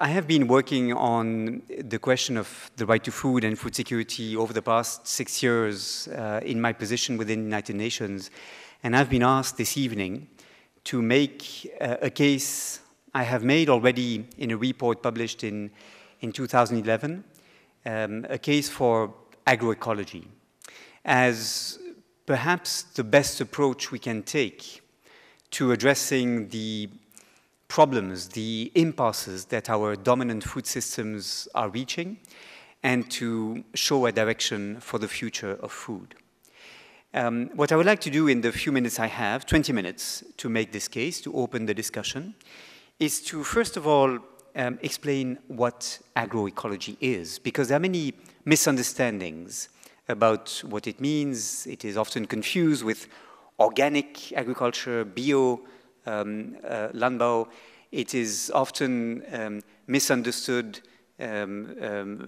I have been working on the question of the right to food and food security over the past 6 years in my position within the United Nations. And I've been asked this evening to make a case I have made already in a report published in 2011, a case for agroecology as perhaps the best approach we can take to addressing the problems, the impasses that our dominant food systems are reaching, and to show a direction for the future of food. What I would like to do in the few minutes I have, 20 minutes to make this case, to open the discussion, is to first of all explain what agroecology is, because there are many misunderstandings about what it means. It is often confused with organic agriculture, bio landbouw. It is often misunderstood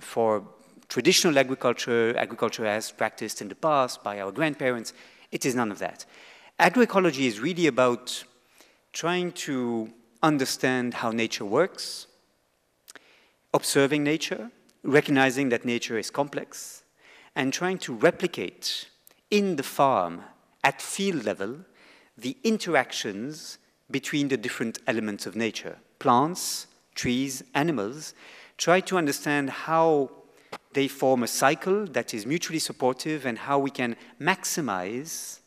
for traditional agriculture, agriculture as practiced in the past by our grandparents. It is none of that. Agroecology is really about trying to understand how nature works, observing nature, recognizing that nature is complex, and trying to replicate in the farm, at field level, the interactions between the different elements of nature, plants, trees, animals, try to understand how they form a cycle that is mutually supportive and how we can maximize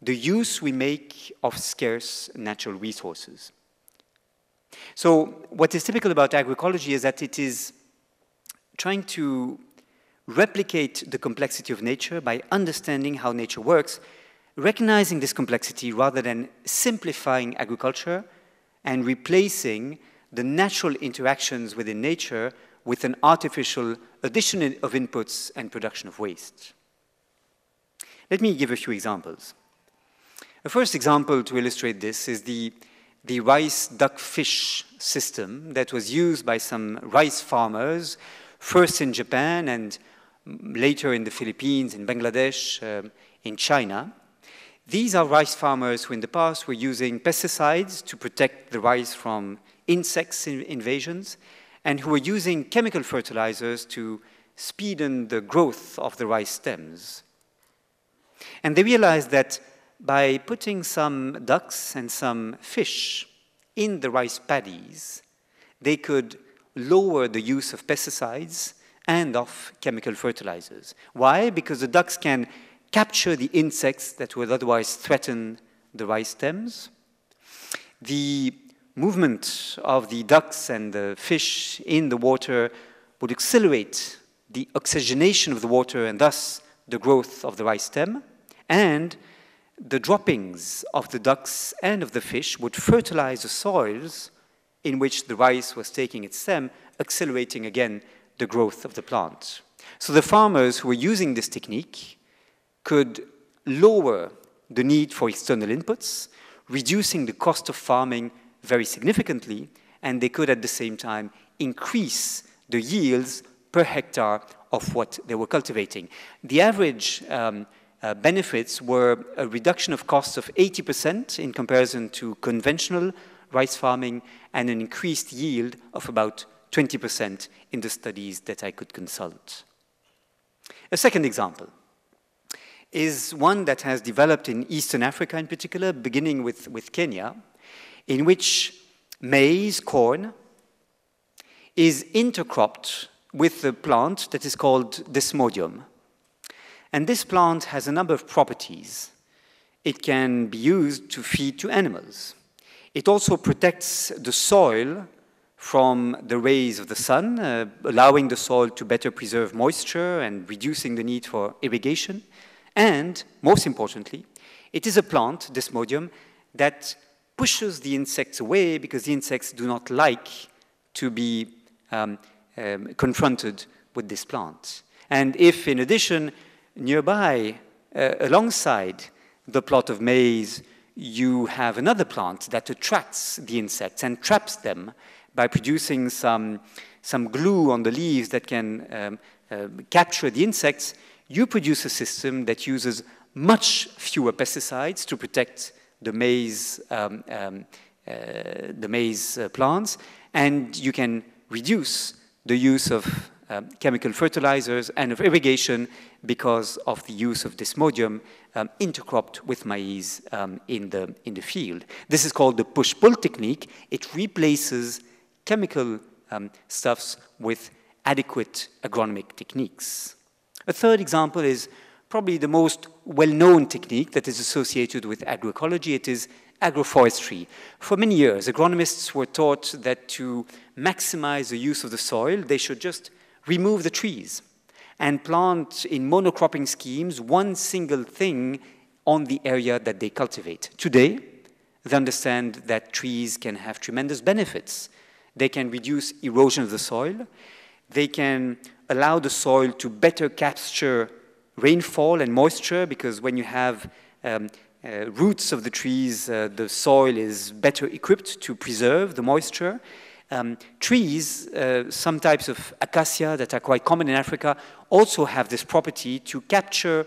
the use we make of scarce natural resources. So what is typical about agroecology is that it is trying to replicate the complexity of nature by understanding how nature works, recognizing this complexity rather than simplifying agriculture and replacing the natural interactions within nature with an artificial addition of inputs and production of waste. Let me give a few examples. The first example to illustrate this is the rice duck fish system that was used by some rice farmers, first in Japan and later in the Philippines, in Bangladesh, in China. These are rice farmers who in the past were using pesticides to protect the rice from insects invasions, and who were using chemical fertilizers to speeden the growth of the rice stems. And they realized that by putting some ducks and some fish in the rice paddies, they could lower the use of pesticides and of chemical fertilizers. Why? Because the ducks can capture the insects that would otherwise threaten the rice stems. The movement of the ducks and the fish in the water would accelerate the oxygenation of the water and thus the growth of the rice stem. And the droppings of the ducks and of the fish would fertilize the soils in which the rice was taking its stem, accelerating again the growth of the plant. So the farmers who were using this technique could lower the need for external inputs, reducing the cost of farming very significantly, and they could at the same time increase the yields per hectare of what they were cultivating. The average benefits were a reduction of costs of 80% in comparison to conventional rice farming and an increased yield of about 20% in the studies that I could consult. A second example is one that has developed in Eastern Africa in particular, beginning with Kenya, in which maize, corn, is intercropped with a plant that is called desmodium. And this plant has a number of properties. It can be used to feed to animals. It also protects the soil from the rays of the sun, allowing the soil to better preserve moisture and reducing the need for irrigation. And, most importantly, it is a plant, desmodium, that pushes the insects away because the insects do not like to be confronted with this plant. And if, in addition, nearby, alongside the plot of maize, you have another plant that attracts the insects and traps them by producing some glue on the leaves that can capture the insects, you produce a system that uses much fewer pesticides to protect the maize plants, and you can reduce the use of chemical fertilizers and of irrigation because of the use of desmodium intercropped with maize in the field. This is called the push-pull technique. It replaces chemical stuffs with adequate agronomic techniques. A third example is probably the most well-known technique that is associated with agroecology. It is agroforestry. For many years, agronomists were taught that to maximize the use of the soil, they should just remove the trees and plant in monocropping schemes one single thing on the area that they cultivate. Today, they understand that trees can have tremendous benefits. They can reduce erosion of the soil. They can allow the soil to better capture rainfall and moisture, because when you have roots of the trees, the soil is better equipped to preserve the moisture. Trees, some types of acacia that are quite common in Africa, also have this property to capture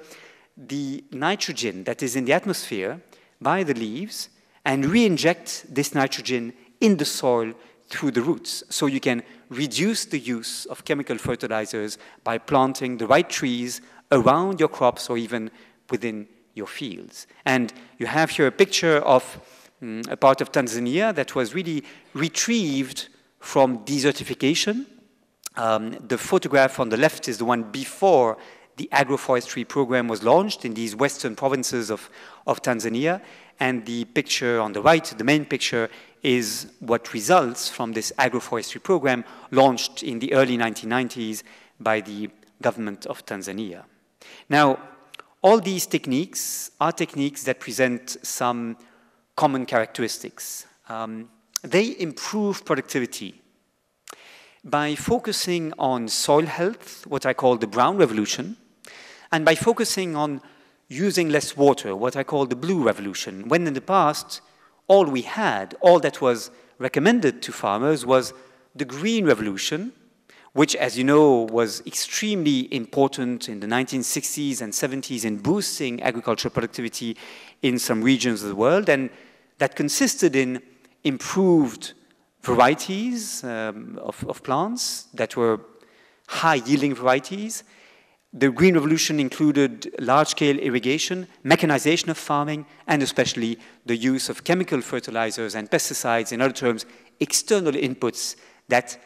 the nitrogen that is in the atmosphere by the leaves and re-inject this nitrogen in the soil through the roots. So you can reduce the use of chemical fertilizers by planting the right trees around your crops or even within your fields. And you have here a picture of a part of Tanzania that was really retrieved from desertification. The photograph on the left is the one before the agroforestry program was launched in these western provinces of Tanzania. And the picture on the right, the main picture, is what results from this agroforestry program launched in the early 1990s by the government of Tanzania. Now, all these techniques are techniques that present some common characteristics. They improve productivity by focusing on soil health, what I call the brown revolution, and by focusing on using less water, what I call the blue revolution, when in the past, all we had, all that was recommended to farmers was the green revolution, which, as you know, was extremely important in the 1960s and 70s in boosting agricultural productivity in some regions of the world, and that consisted in improved varieties of plants that were high-yielding varieties. The Green Revolution included large-scale irrigation, mechanization of farming, and especially the use of chemical fertilizers and pesticides, in other terms, external inputs that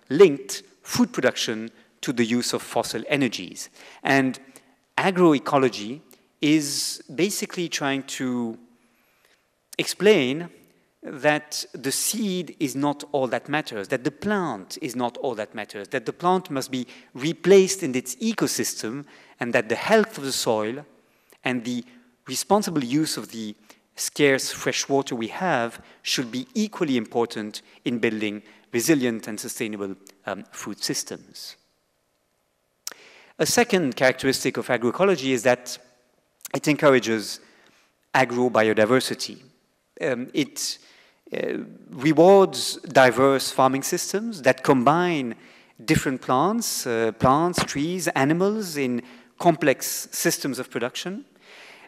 linked food production to the use of fossil energies. And agroecology is basically trying to explain that the seed is not all that matters, that the plant is not all that matters, that the plant must be replaced in its ecosystem, and that the health of the soil and the responsible use of the scarce fresh water we have should be equally important in building resilient and sustainable food systems. A second characteristic of agroecology is that it encourages agrobiodiversity. It rewards diverse farming systems that combine different plants, trees, animals in complex systems of production.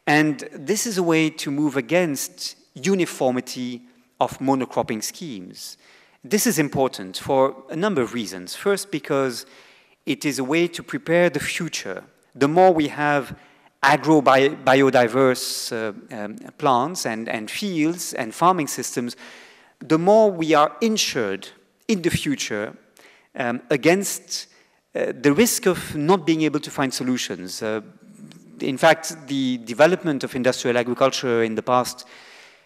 And this is a way to move against uniformity of monocropping schemes. This is important for a number of reasons. First, because it is a way to prepare the future. The more we have agrobiodiverse plants and fields and farming systems, the more we are insured in the future against the risk of not being able to find solutions. In fact, the development of industrial agriculture in the past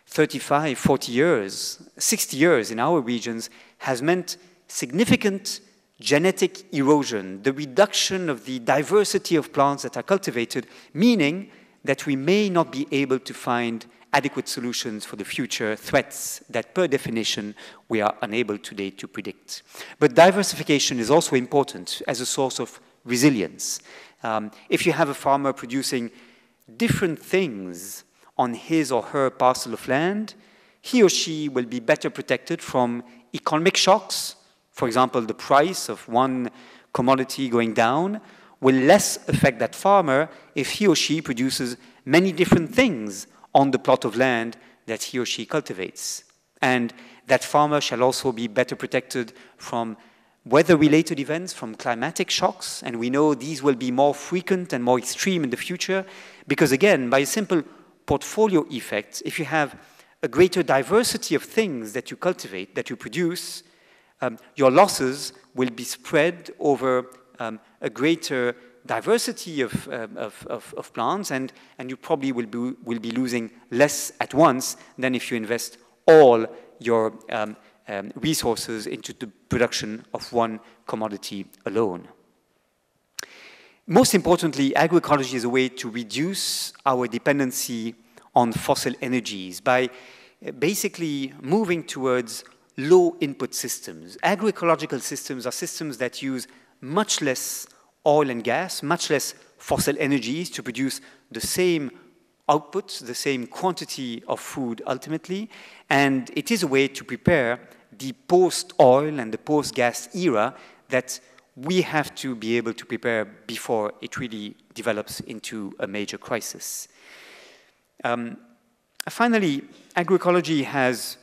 35, 40 years, 60 years in our regions has meant significant genetic erosion, the reduction of the diversity of plants that are cultivated, meaning that we may not be able to find adequate solutions for the future threats that, per definition, we are unable today to predict. But diversification is also important as a source of resilience. If you have a farmer producing different things on his or her parcel of land, he or she will be better protected from economic shocks. For example, the price of one commodity going down will less affect that farmer if he or she produces many different things on the plot of land that he or she cultivates. And that farmer shall also be better protected from weather-related events, from climatic shocks, and we know these will be more frequent and more extreme in the future, because again, by a simple portfolio effect, if you have a greater diversity of things that you cultivate, that you produce, your losses will be spread over a greater diversity of plants, and you probably will be losing less at once than if you invest all your resources into the production of one commodity alone. Most importantly, agroecology is a way to reduce our dependency on fossil energies by basically moving towards low input systems. Agroecological systems are systems that use much less oil and gas, much less fossil energies to produce the same output, the same quantity of food ultimately, and it is a way to prepare the post-oil and the post-gas era that we have to be able to prepare before it really develops into a major crisis. Finally, agroecology has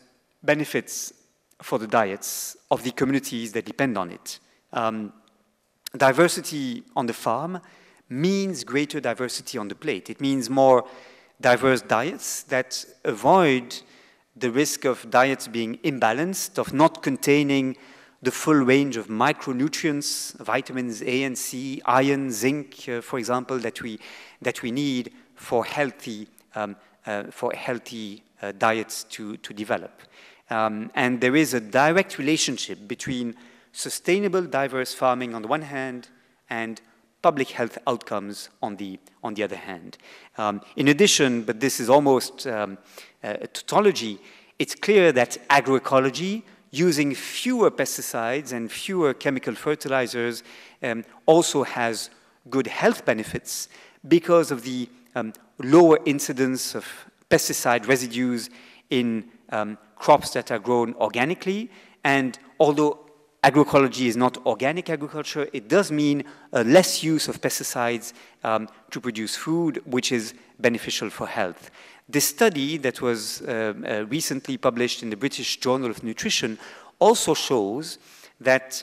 benefits for the diets of the communities that depend on it. Diversity on the farm means greater diversity on the plate. It means more diverse diets that avoid the risk of diets being imbalanced, of not containing the full range of micronutrients, vitamins A and C, iron, zinc, for example, that we need for healthy diets to develop. And there is a direct relationship between sustainable, diverse farming on the one hand and public health outcomes on the other hand. In addition, but this is almost a tautology, it's clear that agroecology, using fewer pesticides and fewer chemical fertilizers, also has good health benefits because of the lower incidence of pesticide residues in crops that are grown organically. And although agroecology is not organic agriculture, it does mean less use of pesticides to produce food, which is beneficial for health. This study that was recently published in the British Journal of Nutrition also shows that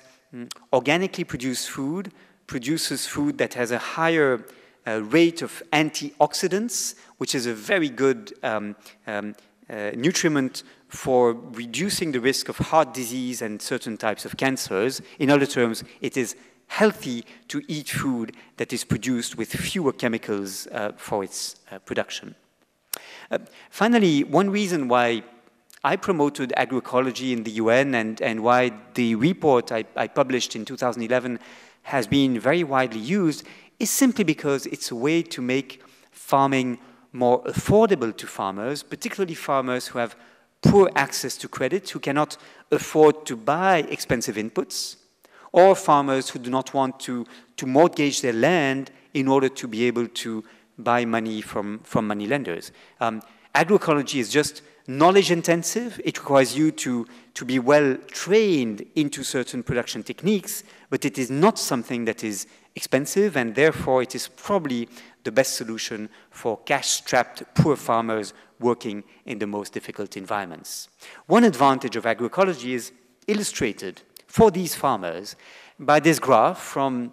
organically produced food produces food that has a higher rate of antioxidants, which is a very good nutriment for reducing the risk of heart disease and certain types of cancers. In other terms, it is healthy to eat food that is produced with fewer chemicals for its production. Finally, one reason why I promoted agroecology in the UN and why the report I published in 2011 has been very widely used is simply because it's a way to make farming more affordable to farmers, particularly farmers who have poor access to credit, who cannot afford to buy expensive inputs, or farmers who do not want to mortgage their land in order to be able to buy money from money lenders. Agroecology is just knowledge intensive. It requires you to be well trained into certain production techniques, but it is not something that is expensive, and therefore it is probably the best solution for cash-strapped poor farmers working in the most difficult environments. One advantage of agroecology is illustrated for these farmers by this graph from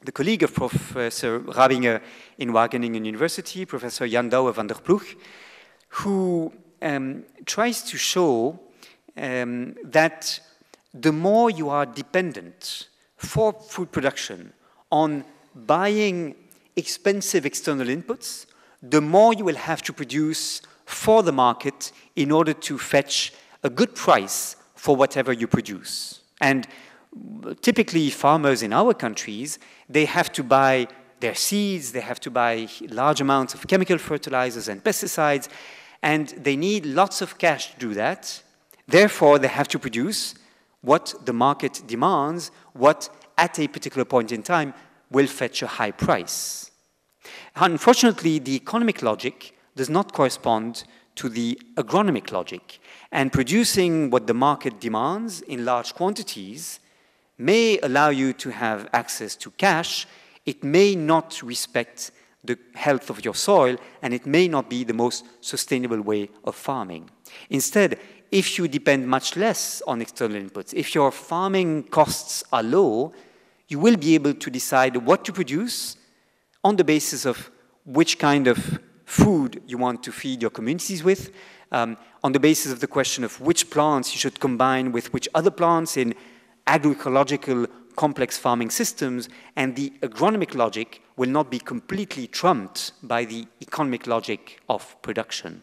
the colleague of Professor Rabinger in Wageningen University, Professor Jan Douwe van der Ploeg, who tries to show that the more you are dependent for food production on buying expensive external inputs, the more you will have to produce for the market in order to fetch a good price for whatever you produce. And typically farmers in our countries, they have to buy their seeds, they have to buy large amounts of chemical fertilizers and pesticides, and they need lots of cash to do that. Therefore, they have to produce what the market demands, what at a particular point in time will fetch a high price. Unfortunately, the economic logic does not correspond to the agronomic logic, and producing what the market demands in large quantities may allow you to have access to cash. It may not respect the health of your soil, and it may not be the most sustainable way of farming. Instead, if you depend much less on external inputs, if your farming costs are low, you will be able to decide what to produce on the basis of which kind of food you want to feed your communities with, on the basis of the question of which plants you should combine with which other plants in agroecological complex farming systems, and the agronomic logic will not be completely trumped by the economic logic of production.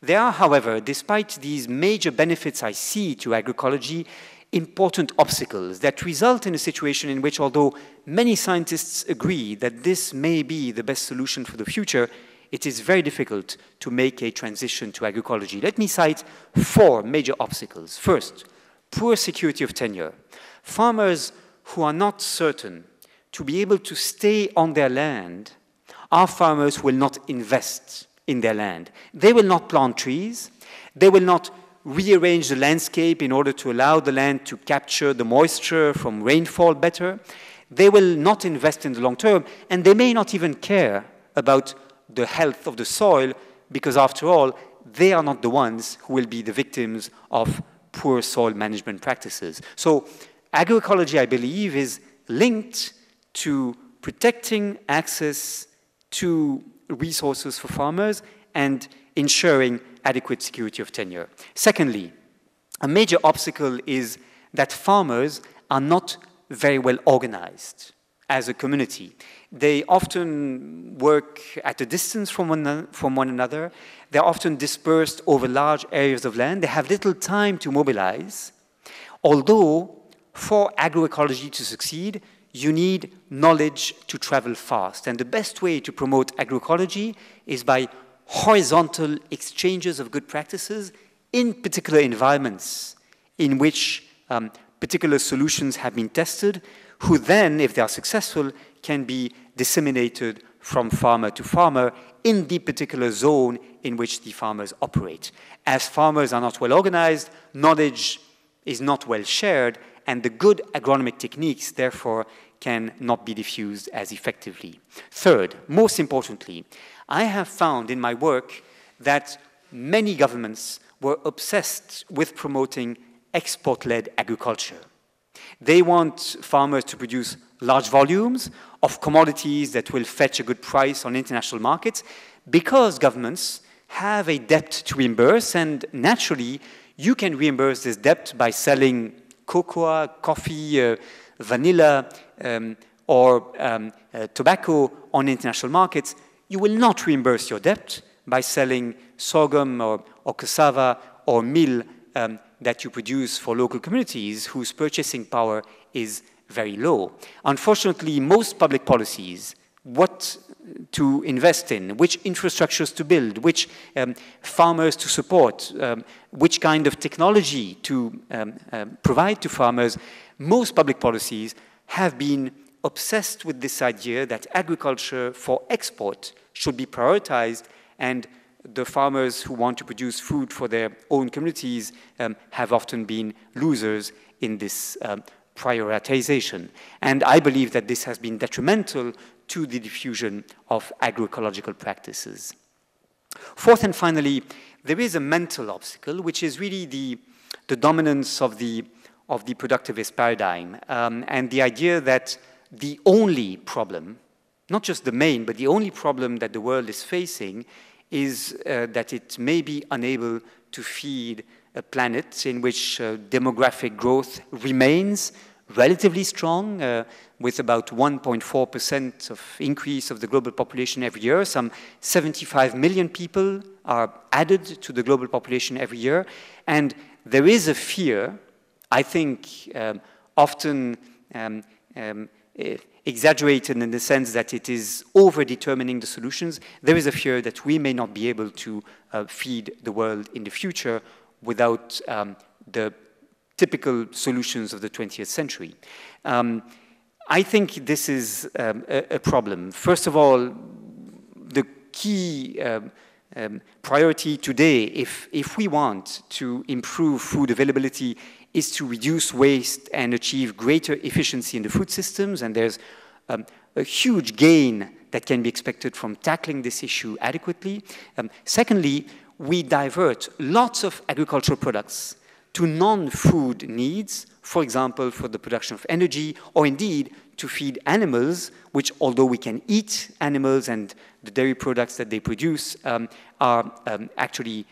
There are, however, despite these major benefits I see to agroecology, important obstacles that result in a situation in which, although many scientists agree that this may be the best solution for the future, it is very difficult to make a transition to agroecology. Let me cite 4 major obstacles. First, poor security of tenure. Farmers who are not certain to be able to stay on their land are farmers who will not invest in their land. They will not plant trees. They will not rearrange the landscape in order to allow the land to capture the moisture from rainfall better. They will not invest in the long term, and they may not even care about the health of the soil, because after all, they are not the ones who will be the victims of poor soil management practices. So agroecology, I believe, is linked to protecting access to resources for farmers and ensuring adequate security of tenure. Secondly, a major obstacle is that farmers are not very well organized as a community. They often work at a distance from one another. They're often dispersed over large areas of land. They have little time to mobilize. Although, for agroecology to succeed, you need knowledge to travel fast. And the best way to promote agroecology is by horizontal exchanges of good practices in particular environments in which particular solutions have been tested, who then, if they are successful, can be disseminated from farmer to farmer in the particular zone in which the farmers operate. As farmers are not well organized, knowledge is not well shared, and the good agronomic techniques, therefore, can not be diffused as effectively. Third, most importantly, I have found in my work that many governments were obsessed with promoting export-led agriculture. They want farmers to produce large volumes of commodities that will fetch a good price on international markets because governments have a debt to reimburse, and naturally you can reimburse this debt by selling cocoa, coffee, vanilla, or tobacco on international markets. You will not reimburse your debt by selling sorghum or cassava or meal that you produce for local communities whose purchasing power is very low. Unfortunately, most public policies, what to invest in, which infrastructures to build, which farmers to support, which kind of technology to provide to farmers, most public policies have been obsessed with this idea that agriculture for export should be prioritized, and the farmers who want to produce food for their own communities have often been losers in this prioritization. And I believe that this has been detrimental to the diffusion of agroecological practices. Fourth and finally, there is a mental obstacle, which is really the dominance of the productivist paradigm, and the idea that the only problem, not just the main, but the only problem that the world is facing is that it may be unable to feed a planet in which demographic growth remains relatively strong, with about 1.4% of increase of the global population every year. Some 75 million people are added to the global population every year. And there is a fear, I think often exaggerated in the sense that it is over-determining the solutions. There is a fear that we may not be able to feed the world in the future without the typical solutions of the 20th century. I think this is a problem. First of all, the key priority today, if we want to improve food availability, is to reduce waste and achieve greater efficiency in the food systems, and there's a huge gain that can be expected from tackling this issue adequately. Secondly, we divert lots of agricultural products to non-food needs, for example, for the production of energy, or indeed to feed animals, which, although we can eat animals and the dairy products that they produce, are actually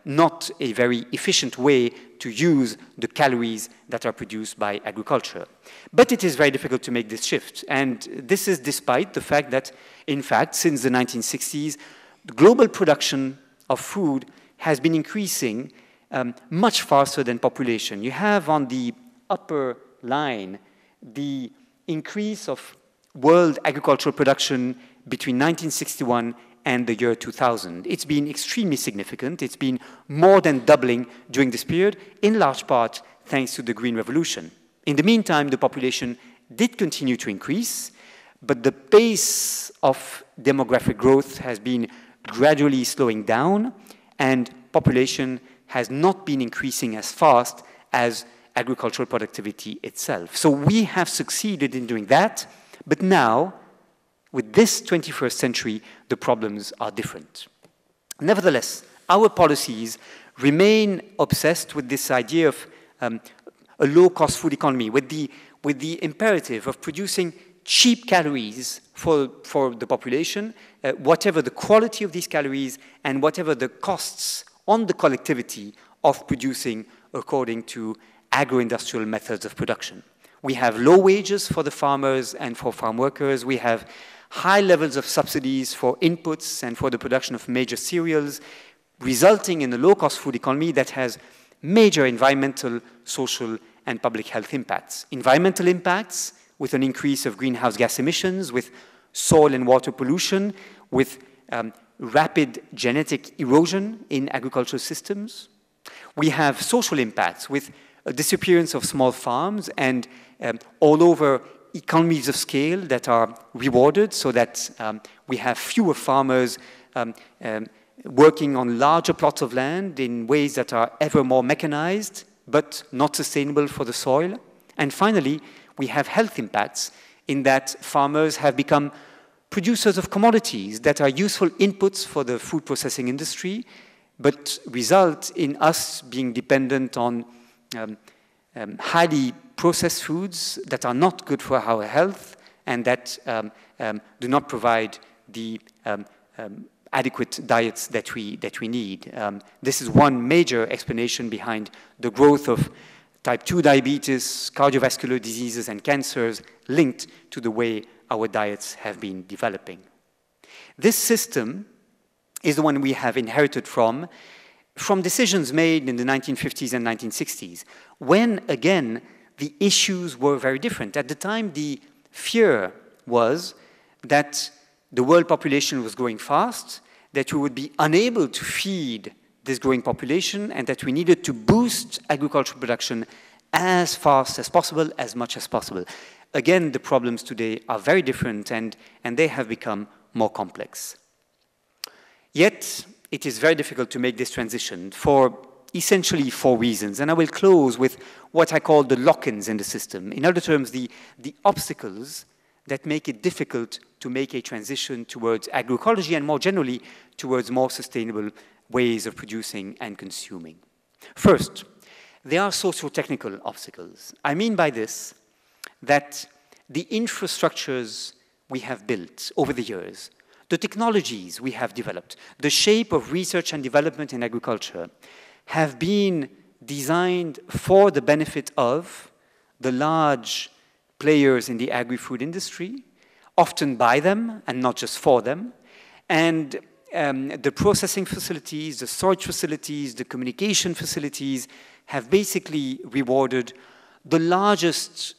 not a very efficient way to use the calories that are produced by agriculture. But it is very difficult to make this shift. And this is despite the fact that, in fact, since the 1960s, the global production of food has been increasing much faster than population. You have on the upper line the increase of world agricultural production between 1961 and the year 2000. It's been extremely significant. It's been more than doubling during this period, in large part thanks to the Green Revolution. In the meantime, the population did continue to increase, but the pace of demographic growth has been gradually slowing down, and population has not been increasing as fast as agricultural productivity itself. So we have succeeded in doing that, but now, with this 21st century, the problems are different. Nevertheless, our policies remain obsessed with this idea of a low-cost food economy, with the imperative of producing cheap calories for the population, whatever the quality of these calories and whatever the costs on the collectivity of producing according to agro-industrial methods of production. We have low wages for the farmers and for farm workers. We have high levels of subsidies for inputs and for the production of major cereals, resulting in a low-cost food economy that has major environmental, social, and public health impacts. Environmental impacts with an increase of greenhouse gas emissions, with soil and water pollution, with rapid genetic erosion in agricultural systems. We have social impacts with a disappearance of small farms and all over economies of scale that are rewarded so that we have fewer farmers working on larger plots of land in ways that are ever more mechanized but not sustainable for the soil. And finally, we have health impacts in that farmers have become producers of commodities that are useful inputs for the food processing industry, but result in us being dependent on highly processed foods that are not good for our health and that do not provide the adequate diets that we need. This is one major explanation behind the growth of type 2 diabetes, cardiovascular diseases, and cancers linked to the way our diets have been developing. This system is the one we have inherited from decisions made in the 1950s and 1960s, when, again, the issues were very different. At the time, the fear was that the world population was growing fast, that we would be unable to feed this growing population, and that we needed to boost agricultural production as fast as possible, as much as possible. Again, the problems today are very different, and they have become more complex. Yet, it is very difficult to make this transition for essentially 4 reasons, and I will close with what I call the lock-ins in the system. In other terms, the obstacles that make it difficult to make a transition towards agroecology and more generally towards more sustainable ways of producing and consuming. First, there are socio-technical obstacles. I mean by this that the infrastructures we have built over the years, the technologies we have developed, the shape of research and development in agriculture have been designed for the benefit of the large players in the agri-food industry, often by them and not just for them, and the processing facilities, the storage facilities, the communication facilities have basically rewarded the largest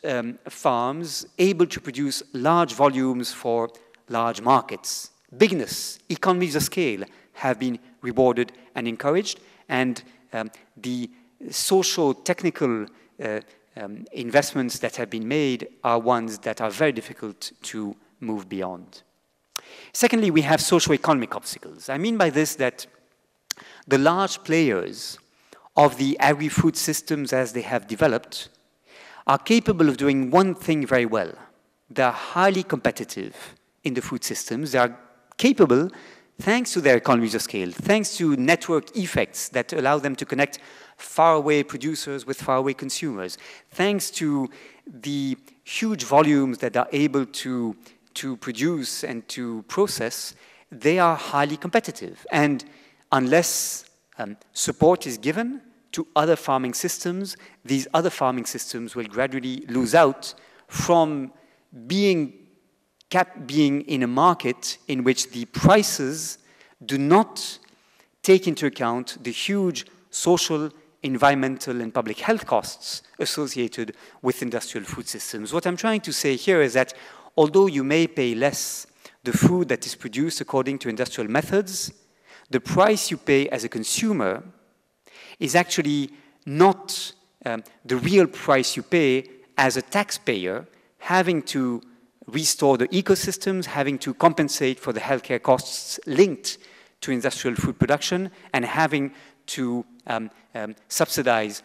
farms able to produce large volumes for large markets. Bigness, economies of scale have been rewarded and encouraged, and the socio-technical investments that have been made are ones that are very difficult to move beyond. Secondly, we have socio-economic obstacles. I mean by this that the large players of the agri-food systems as they have developed are capable of doing one thing very well. They are highly competitive in the food systems. They are capable, thanks to their economies of scale, thanks to network effects that allow them to connect faraway producers with faraway consumers, thanks to the huge volumes that are able to produce and to process, they are highly competitive. And unless support is given to other farming systems, these other farming systems will gradually lose out from being in a market in which the prices do not take into account the huge social, environmental, and public health costs associated with industrial food systems. What I'm trying to say here is that although you may pay less the food that is produced according to industrial methods, the price you pay as a consumer is actually not the real price you pay as a taxpayer, having to restore the ecosystems, having to compensate for the healthcare costs linked to industrial food production, and having to subsidize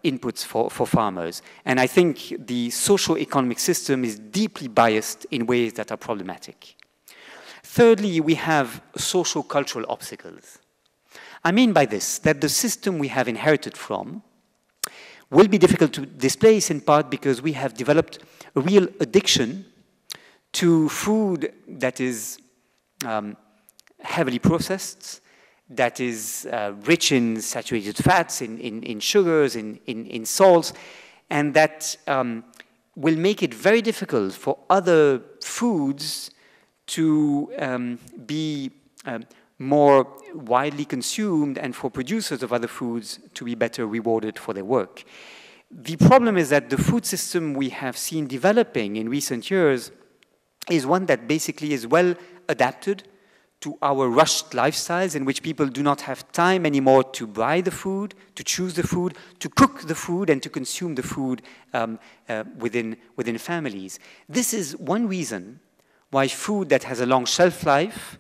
inputs for farmers. And I think the socio-economic system is deeply biased in ways that are problematic. Thirdly, we have socio-cultural obstacles. I mean by this that the system we have inherited from will be difficult to displace, in part because we have developed a real addiction to food that is heavily processed, that is rich in saturated fats, in sugars, in salts, and that will make it very difficult for other foods to be more widely consumed and for producers of other foods to be better rewarded for their work. The problem is that the food system we have seen developing in recent years is one that basically is well adapted to our rushed lifestyles, in which people do not have time anymore to buy the food, to choose the food, to cook the food, and to consume the food within families. This is one reason why food that has a long shelf life,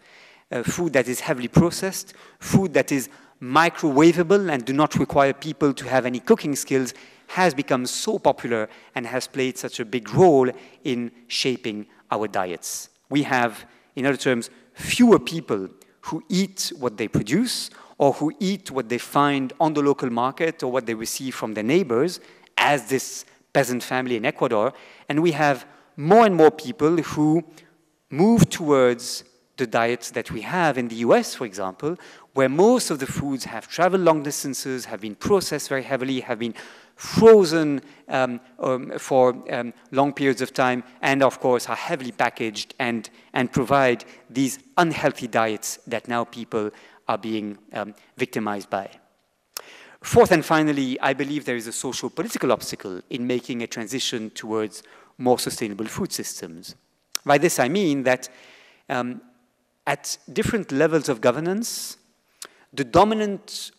food that is heavily processed, food that is microwavable and do not require people to have any cooking skills, has become so popular and has played such a big role in shaping our diets. We have, in other terms, fewer people who eat what they produce or who eat what they find on the local market or what they receive from their neighbors, as this peasant family in Ecuador, and we have more and more people who move towards the diets that we have in the US, for example, where most of the foods have traveled long distances, have been processed very heavily, have been frozen for long periods of time, and of course are heavily packaged and provide these unhealthy diets that now people are being victimized by. Fourth and finally, I believe there is a socio-political obstacle in making a transition towards more sustainable food systems. By this I mean that at different levels of governance, the dominant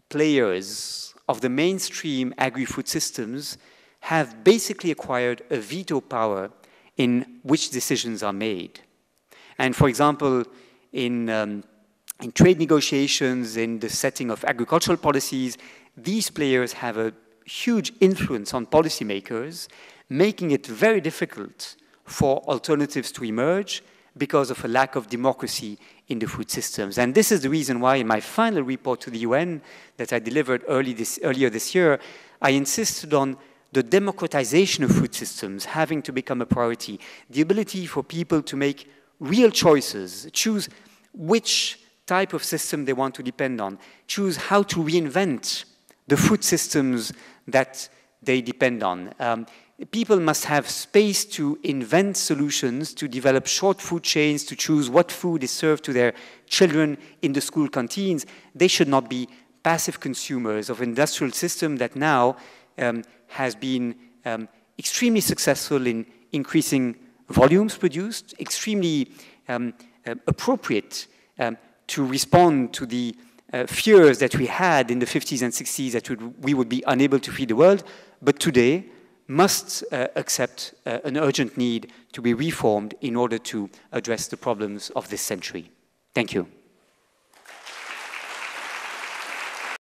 players of the mainstream agri-food systems have basically acquired a veto power in which decisions are made. And for example, in trade negotiations, in the setting of agricultural policies, these players have a huge influence on policymakers, making it very difficult for alternatives to emerge because of a lack of democracy in the food systems. And this is the reason why in my final report to the UN that I delivered earlier this year, I insisted on the democratization of food systems having to become a priority, the ability for people to make real choices, choose which type of system they want to depend on, choose how to reinvent the food systems that they depend on. People must have space to invent solutions, to develop short food chains, to choose what food is served to their children in the school canteens. They should not be passive consumers of an industrial system that now has been extremely successful in increasing volumes produced, extremely appropriate to respond to the fears that we had in the 50s and 60s that we would be unable to feed the world, but today must accept an urgent need to be reformed in order to address the problems of this century. Thank you.